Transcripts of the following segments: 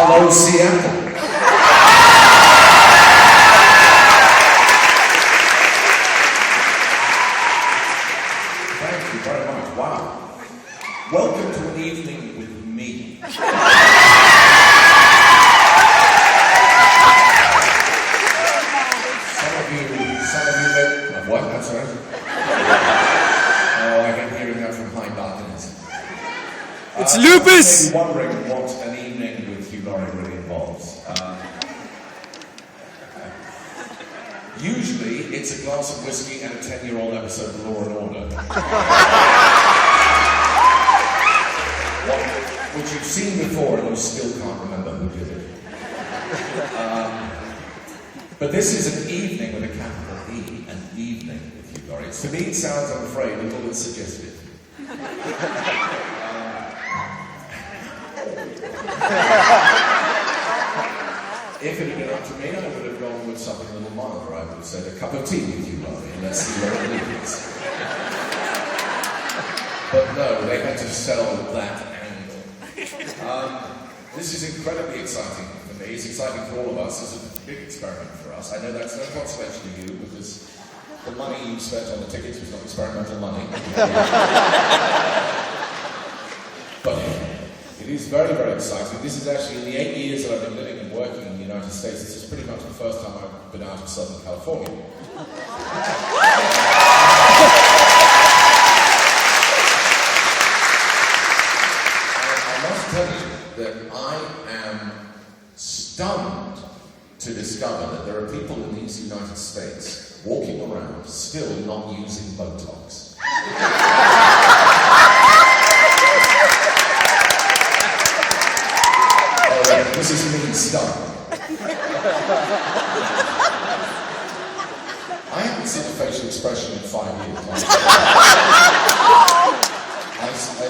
Hello, Seattle. Thank you very much. Wow. Welcome to an evening with me. What? That's right. Oh, I can hear that from high balconies. It's lupus! You may be wondering what an evening with Hugh, Laurie really involves. Usually, it's a glass of whiskey and a 10-year-old episode of Law and Order. Which you've seen before and you still can't remember who did it. But this is an evening with a capital E, an evening with Hugh, Laurie. To me, it sounds, I'm afraid, a little bit suggestive. If it had been up to me, I would have gone with something a little milder. I would have said a cup of tea with Hugh, Laurie, and let's see where it leads. But no, they had to sell that angle. This is incredibly exciting for me. It's exciting for all of us. It's a big experiment for us. I know that's no consolation to you because the money you spent on the tickets was not experimental money. But it is very, very exciting. This is actually, in the 8 years that I've been living and working in the United States, this is pretty much the first time I've been out of Southern California. That I am stunned to discover that there are people in these United States walking around still not using Botox. This is me stunned. I haven't seen a facial expression in 5 years.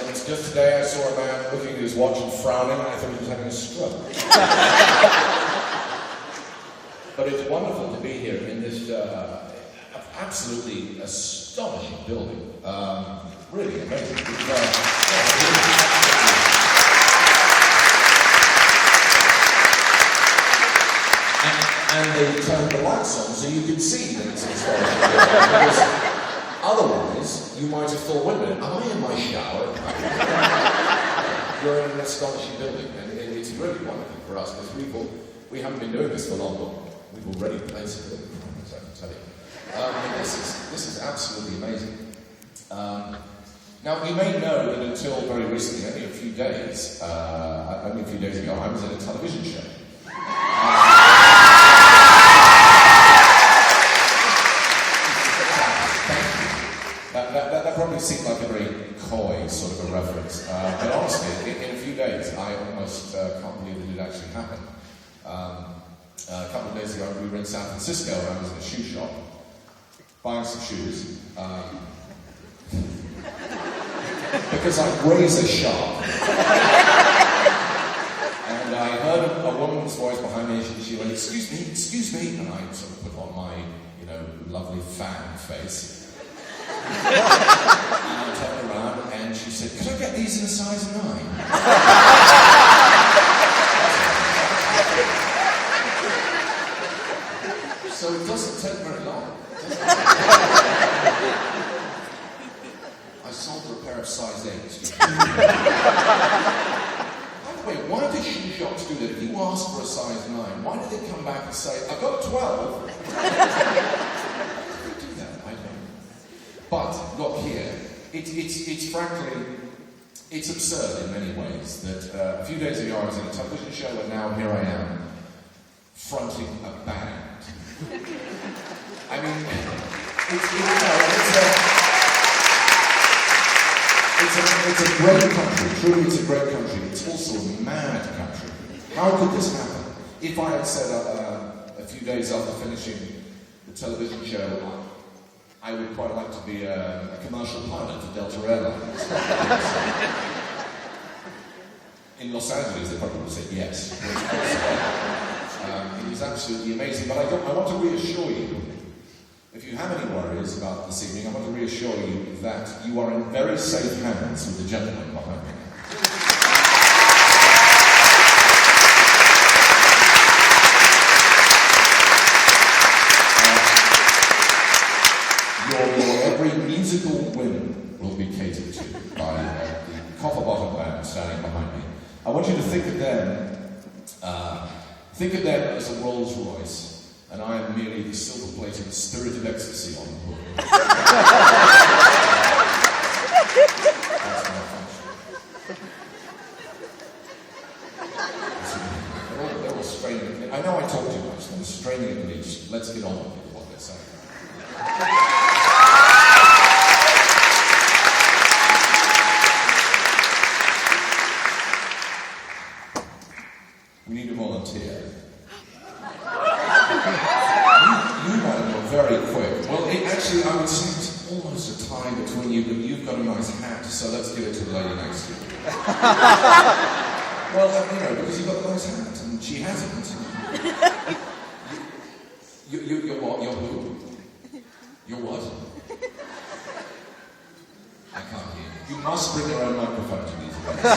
It's just today I saw a man looking at his watch and frowning, and I thought he was having a stroke. But it's wonderful to be here in this absolutely astonishing building. Really amazing. And they turned the lights on so you could see that it's astonishing. Otherwise, you might have thought, wait a minute, am I in my shower? You're in an astonishing building, and it's really wonderful for us, because we haven't been doing this for long, but we've already played some good performances, I can tell you. This is absolutely amazing. Now, you may know that until very recently, only a few days ago, I was in a television show. That probably seemed like a very coy sort of a reference, but honestly, in a few days, I almost can't believe that it actually happened. A couple of days ago, we were in San Francisco, and I was in a shoe shop, buying some shoes, because I'm razor sharp. And I heard a woman's voice behind me, and she went, excuse me, and I sort of put on my, lovely fan face. And I turned around and she said, could I get these in a size 9? So it doesn't take very long. I sold her a pair of size 8s. By the way, why do shoe shops do that? If you ask for a size 9, why do they come back and say, I've got a 12? But, look here, it's frankly, it's absurd in many ways that a few days ago I was in a television show and now here I am fronting a band. I mean, it's a great country, truly it's a great country. It's also a mad country. How could this happen? If I had said a few days after finishing the television show, I would quite like to be a commercial pilot for Delta Airlines. In Los Angeles, they probably would have said yes. It was absolutely amazing. But I want to reassure you, if you have any worries about this evening, I want to reassure you that you are in very safe hands with the gentleman behind me. I want you to think of them as a Rolls Royce, and I am merely the silver-plated spirit of ecstasy on the hood. That's my function. They're all straining. I know I talk too much, they're straining at the leash. Let's get on with what they're saying. We need a volunteer. You might go very quick. Well, actually, I would say it's almost a tie between you, but you've got a nice hat, so let's give it to the lady next to you. Well, because you've got a nice hat, and she hasn't. You're what? You're who? You're what? I can't hear you. You must bring your own microphone to these events.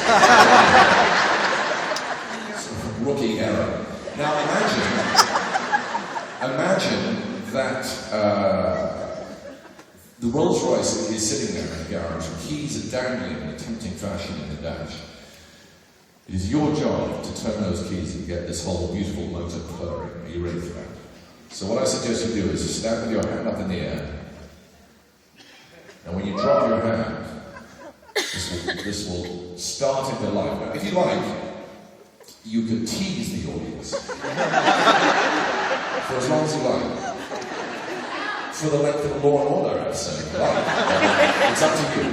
Rookie error. Now imagine that the Rolls Royce is sitting there in the garage, and keys are dangling in a tempting fashion in the dash. It is your job to turn those keys and get this whole beautiful motor purring. Are you ready for that? So what I suggest you do is stand with your hand up in the air, and when you drop your hand, this will start into life. Now, if you like, you can tease the audience for as long as you like. For the length of the Law and Order episode, like. It's up to you.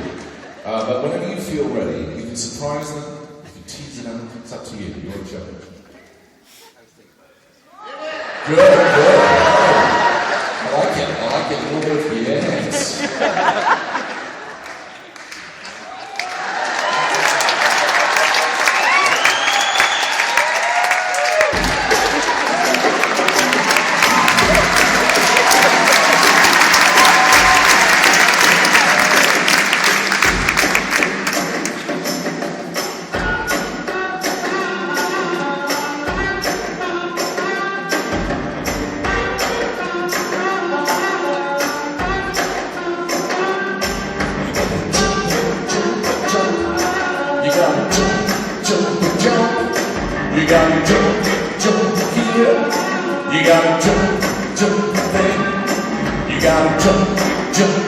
But whenever you feel ready, you can surprise them, you can tease them, it's up to you, you're a judge. Good. I like it, a little bit of yes. You gotta jump here. You gotta jump there. You gotta jump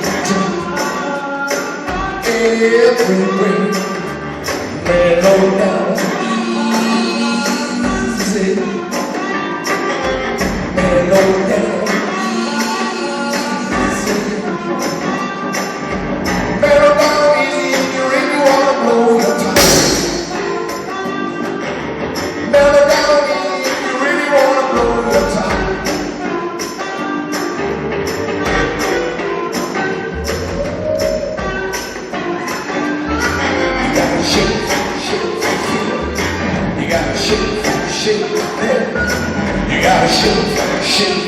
everywhere. Mellow down easy. Mellow down easy. Mellow down easy if you really wanna blow your top. Mellow down easy if you really wanna blow your top. You gotta shake here. You gotta shake there. You gotta shake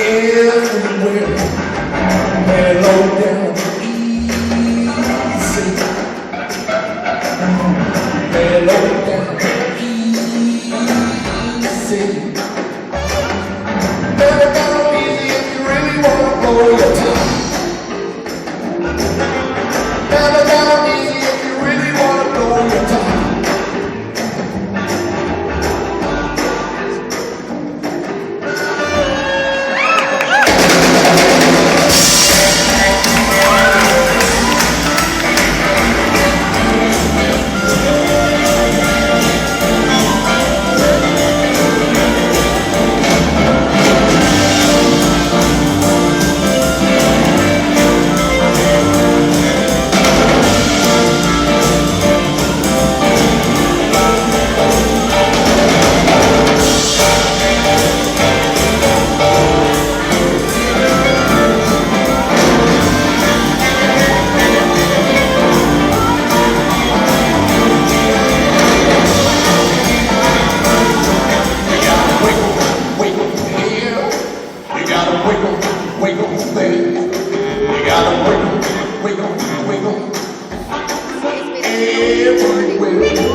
everywhere. Mellow down easy. Mellow down easy. Mellow down easy if you really wanna blow your top. Mellow down easy if you really wanna blow your top. Wiggle everywhere.